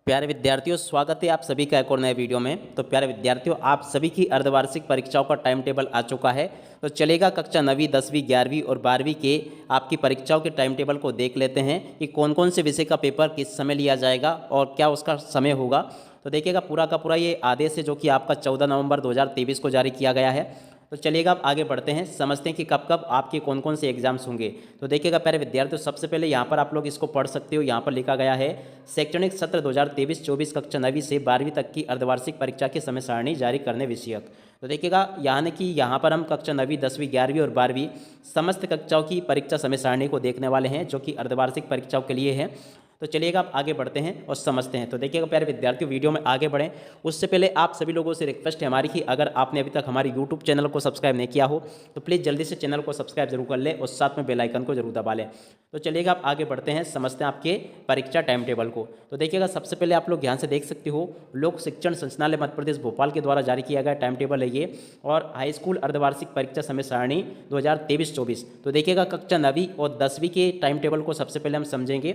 प्यारे विद्यार्थियों, स्वागत है आप सभी का एक और नए वीडियो में। तो प्यारे विद्यार्थियों, आप सभी की अर्धवार्षिक परीक्षाओं का टाइम टेबल आ चुका है। तो चलेगा कक्षा 9वीं 10वीं 11वीं और 12वीं के आपकी परीक्षाओं के टाइम टेबल को देख लेते हैं कि कौन कौन से विषय का पेपर किस समय लिया जाएगा और क्या उसका समय होगा। तो देखिएगा पूरा का पूरा ये आदेश है जो कि आपका 14 नवंबर 2023 को जारी किया गया है। तो चलिएगा अब आगे बढ़ते हैं, समझते हैं कि कब कब आपके कौन कौन से एग्जाम्स होंगे। तो देखिएगा प्यारे विद्यार्थियों, सबसे पहले यहाँ पर आप लोग इसको पढ़ सकते हो। यहाँ पर लिखा गया है शैक्षणिक सत्र 2023-24 कक्षा 9वीं से 12वीं तक की अर्धवार्षिक परीक्षा की समय सारणी जारी करने विषयक। तो देखिएगा यानी कि यहाँ पर हम कक्षा 9वीं 10वीं 11वीं और 12वीं समस्त कक्षाओं की परीक्षा समय सारणी को देखने वाले हैं जो कि अर्धवार्षिक परीक्षाओं के लिए है। तो चलिएगा आप आगे बढ़ते हैं और समझते हैं। तो देखिएगा प्यारे विद्यार्थियों, वीडियो में आगे बढ़ें उससे पहले आप सभी लोगों से रिक्वेस्ट है हमारी कि अगर आपने अभी तक हमारे यूट्यूब चैनल को सब्सक्राइब नहीं किया हो तो प्लीज़ जल्दी से चैनल को सब्सक्राइब जरूर कर ले और साथ में बेल आइकन को जरूर दबा लें। तो चलिएगा आप आगे बढ़ते हैं, समझते हैं आपके परीक्षा टाइम टेबल को। तो देखिएगा सबसे पहले आप लोग ध्यान से देख सकते हो, लोक शिक्षण संचालनालय मध्य प्रदेश भोपाल के द्वारा जारी किया गया टाइम टेबल है ये। और हाई स्कूल अर्धवार्षिक परीक्षा समय सारणी 2023-24। तो देखिएगा कक्षा 9वीं और 10वीं के टाइम टेबल को सबसे पहले हम समझेंगे।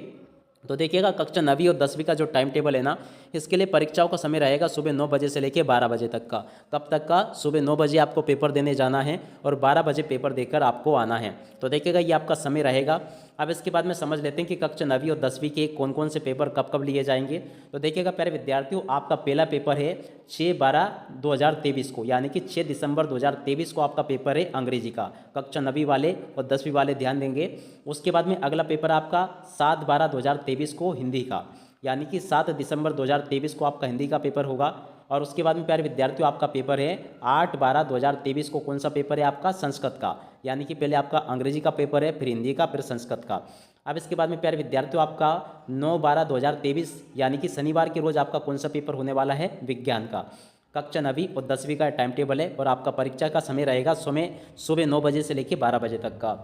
तो देखिएगा कक्षा 9वीं और 10वीं का जो टाइम टेबल है ना, इसके लिए परीक्षाओं का समय रहेगा सुबह 9 बजे से लेकर 12 बजे तक का। कब तक का? सुबह 9 बजे आपको पेपर देने जाना है और 12 बजे पेपर देकर आपको आना है। तो देखिएगा ये आपका समय रहेगा। अब इसके बाद में समझ लेते हैं कि कक्षा 9वीं और 10वीं के कौन कौन से पेपर कब कब लिए जाएंगे। तो देखिएगा प्यारे विद्यार्थियों, आपका पहला पेपर है 6/12/2023 को, यानी कि 6 दिसंबर 2023 को आपका पेपर है अंग्रेजी का। कक्षा 9वीं वाले और 10वीं वाले ध्यान देंगे। उसके बाद में अगला पेपर आपका 7/12/2023 को हिंदी का, यानी कि 7 दिसंबर 2023 को आपका हिंदी का पेपर होगा। और उसके बाद में प्यारे विद्यार्थियों आपका पेपर है 8/12/2023 को। कौन सा पेपर है आपका? संस्कृत का, यानी कि पहले आपका अंग्रेजी का पेपर है, फिर हिंदी का, फिर संस्कृत का। अब इसके बाद में प्यारे विद्यार्थियों आपका 9/12/2023 यानी कि शनिवार के रोज आपका कौन सा पेपर होने वाला है? विज्ञान का। कक्षा 9वीं और 10वीं का टाइम टेबल है और आपका परीक्षा का समय रहेगा सुबह 9 बजे से लेकर 12 बजे तक का।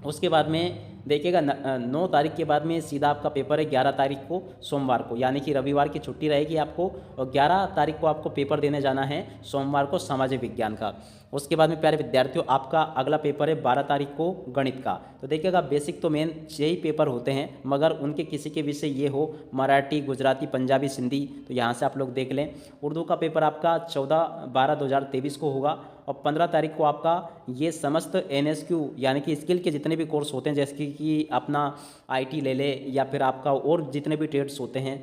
उसके बाद में देखिएगा 9 तारीख के बाद में सीधा आपका पेपर है 11 तारीख को, सोमवार को, यानी कि रविवार की छुट्टी रहेगी आपको। और 11 तारीख को आपको पेपर देने जाना है सोमवार को सामाजिक विज्ञान का। उसके बाद में प्यारे विद्यार्थियों आपका अगला पेपर है 12 तारीख को गणित का। तो देखिएगा बेसिक तो मेन 6 ही पेपर होते हैं, मगर उनके किसी के विषय ये हो मराठी, गुजराती, पंजाबी, सिंधी, तो यहाँ से आप लोग देख लें। उर्दू का पेपर आपका 14/12/2023 को होगा। और 15 तारीख को आपका ये समस्त NSQ यानी कि स्किल के जितने भी कोर्स होते हैं, जैसे कि अपना IT ले ले या फिर आपका और जितने भी ट्रेड्स होते हैं,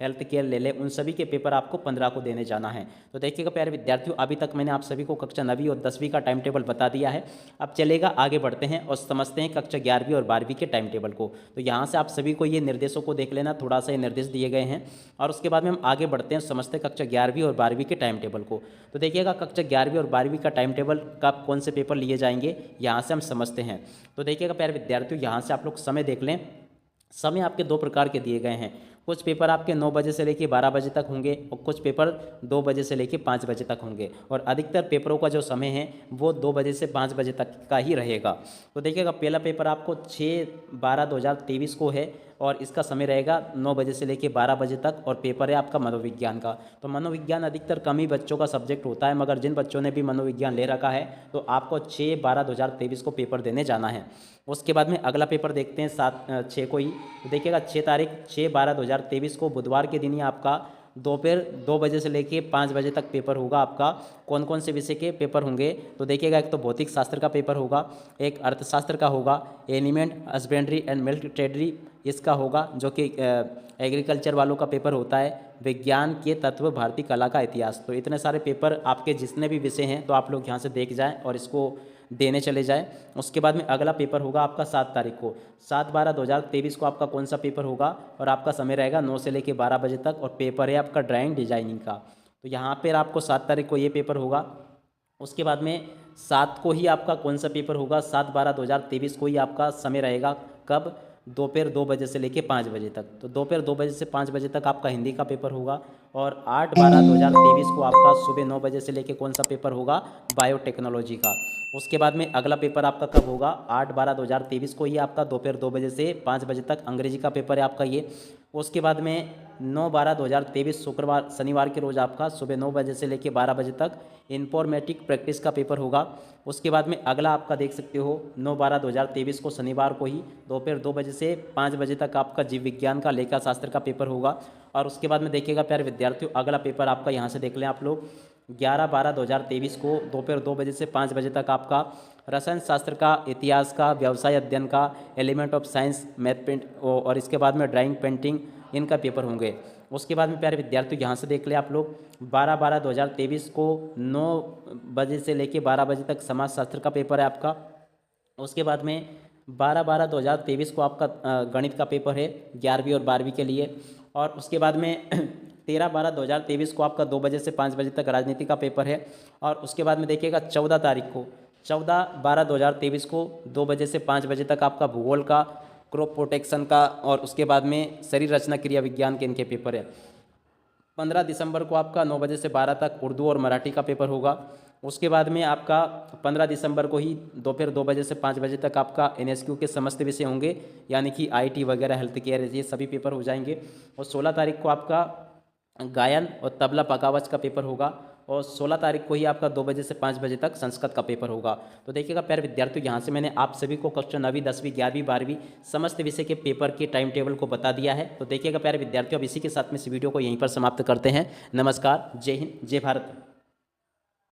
हेल्थ केयर ले ले, उन सभी के पेपर आपको 15 को देने जाना है। तो देखिएगा प्यारे विद्यार्थियों, अभी तक मैंने आप सभी को कक्षा 9वीं और 10वीं का टाइम टेबल बता दिया है। अब चलेगा आगे बढ़ते हैं और समझते हैं कक्षा 11वीं और 12वीं के टाइम टेबल को। तो यहाँ से आप सभी को ये निर्देशों को देख लेना, थोड़ा सा ये निर्देश दिए गए हैं। और उसके बाद में हम आगे बढ़ते हैं, समझते हैं कक्षा 11वीं और 12वीं के टाइम टेबल को। तो देखिएगा कक्षा 11वीं और 12वीं का टाइम टेबल कब कौन से पेपर लिए जाएंगे, यहाँ से हम समझते हैं। तो देखिएगा प्यारे विद्यार्थियों, यहाँ से आप लोग समय देख लें। समय आपके 2 प्रकार के दिए गए हैं। कुछ पेपर आपके 9 बजे से लेकर 12 बजे तक होंगे और कुछ पेपर 2 बजे से लेकर 5 बजे तक होंगे। और अधिकतर पेपरों का जो समय है वो 2 बजे से 5 बजे तक का ही रहेगा। तो देखिएगा पहला पेपर आपको 6/12/2023 को है और इसका समय रहेगा 9 बजे से लेकर 12 बजे तक। और पेपर है आपका मनोविज्ञान का। तो मनोविज्ञान अधिकतर कम ही बच्चों का सब्जेक्ट होता है, मगर जिन बच्चों ने भी मनोविज्ञान ले रखा है तो आपको 6/12/2023 को पेपर देने जाना है। उसके बाद में अगला पेपर देखते हैं 7/6 को ही। तो देखिएगा 6 तारीख 6/12/2023 को बुधवार के दिन ही आपका दोपहर 2 बजे से लेके 5 बजे तक पेपर होगा आपका। कौन कौन से विषय के पेपर होंगे? तो देखिएगा एक तो भौतिक शास्त्र का पेपर होगा, एक अर्थशास्त्र का होगा, एलिमेंट हस्बेंड्री एंड मिल्क ट्रेडरी इसका होगा जो कि एग्रीकल्चर वालों का पेपर होता है, विज्ञान के तत्व, भारतीय कला का इतिहास। तो इतने सारे पेपर आपके जितने भी विषय हैं तो आप लोग यहाँ से देख जाएँ और इसको देने चले जाए। उसके बाद में अगला पेपर होगा आपका 7 तारीख को। 7/12/2023 को आपका कौन सा पेपर होगा? और आपका समय रहेगा 9 से लेकर 12 बजे तक और पेपर है आपका ड्राइंग डिजाइनिंग का। तो यहाँ पर आपको 7 तारीख को ये पेपर होगा। उसके बाद में 7 को ही आपका कौन सा पेपर होगा? 7/12/2023 को ही आपका समय रहेगा। कब? दोपहर 2 बजे से लेकर 5 बजे तक। तो दोपहर 2 बजे से 5 बजे तक आपका हिंदी का पेपर होगा। और 8/12/2023 को आपका सुबह 9 बजे से लेकर कौन सा पेपर होगा? बायोटेक्नोलॉजी का। उसके बाद में अगला पेपर आपका कब होगा? 8/12/2023 को ही आपका दोपहर 2 बजे से 5 बजे तक अंग्रेजी का पेपर है आपका ये। उसके बाद में 9/12/2023 शुक्रवार शनिवार के रोज़ आपका सुबह 9 बजे से लेकर 12 बजे तक इन्फॉर्मेटिक प्रैक्टिस का पेपर होगा। उसके बाद में अगला आपका देख सकते हो 9/12/2023 को शनिवार को ही दोपहर 2 बजे से 5 बजे तक आपका जीव विज्ञान का लेखा शास्त्र का पेपर होगा। और उसके बाद में देखिएगा प्यारे विद्यार्थियों, अगला पेपर आपका यहाँ से देख लें आप लोग 11/12/2023 को दोपहर 2 बजे से 5 बजे तक आपका रसायन शास्त्र का, इतिहास का, व्यवसाय अध्ययन का, एलिमेंट ऑफ साइंस, मैथ पेंट और इसके बाद में ड्राइंग पेंटिंग, इनका पेपर होंगे। उसके बाद में प्यारे विद्यार्थियों यहाँ से देख ले आप लोग 12/12/2023 को 9 बजे से लेके 12 बजे तक समाज शास्त्र का पेपर है आपका। उसके बाद में 12/12/2023 को आपका गणित का पेपर है 11वीं और 12वीं के लिए। और उसके बाद में 13/12/2023 को आपका 2 बजे से 5 बजे तक राजनीति का पेपर है। और उसके बाद में देखिएगा 14 तारीख को 14/12/2023 को 2 बजे से 5 बजे तक आपका भूगोल का, क्रॉप प्रोटेक्शन का और उसके बाद में शरीर रचना क्रिया विज्ञान के इनके पेपर है। 15 दिसंबर को आपका 9 बजे से 12 तक उर्दू और मराठी का पेपर होगा। उसके बाद में आपका 15 दिसंबर को ही दोपहर 2 बजे से 5 बजे तक आपका NSQ के समस्त विषय होंगे, यानी कि IT वगैरह, हेल्थ केयर, ये सभी पेपर हो जाएंगे। और 16 तारीख को आपका गायन और तबला पकावज का पेपर होगा। और 16 तारीख को ही आपका 2 बजे से 5 बजे तक संस्कृत का पेपर होगा। तो देखिएगा प्यारे विद्यार्थियों, यहाँ से मैंने आप सभी को कक्षा 9वीं 10वीं 11वीं 12वीं समस्त विषय के पेपर के टाइम टेबल को बता दिया है। तो देखिएगा प्यारे विद्यार्थियों, अब इसी के साथ में इस वीडियो को यहीं पर समाप्त करते हैं। नमस्कार, जय हिंद, जय भारत।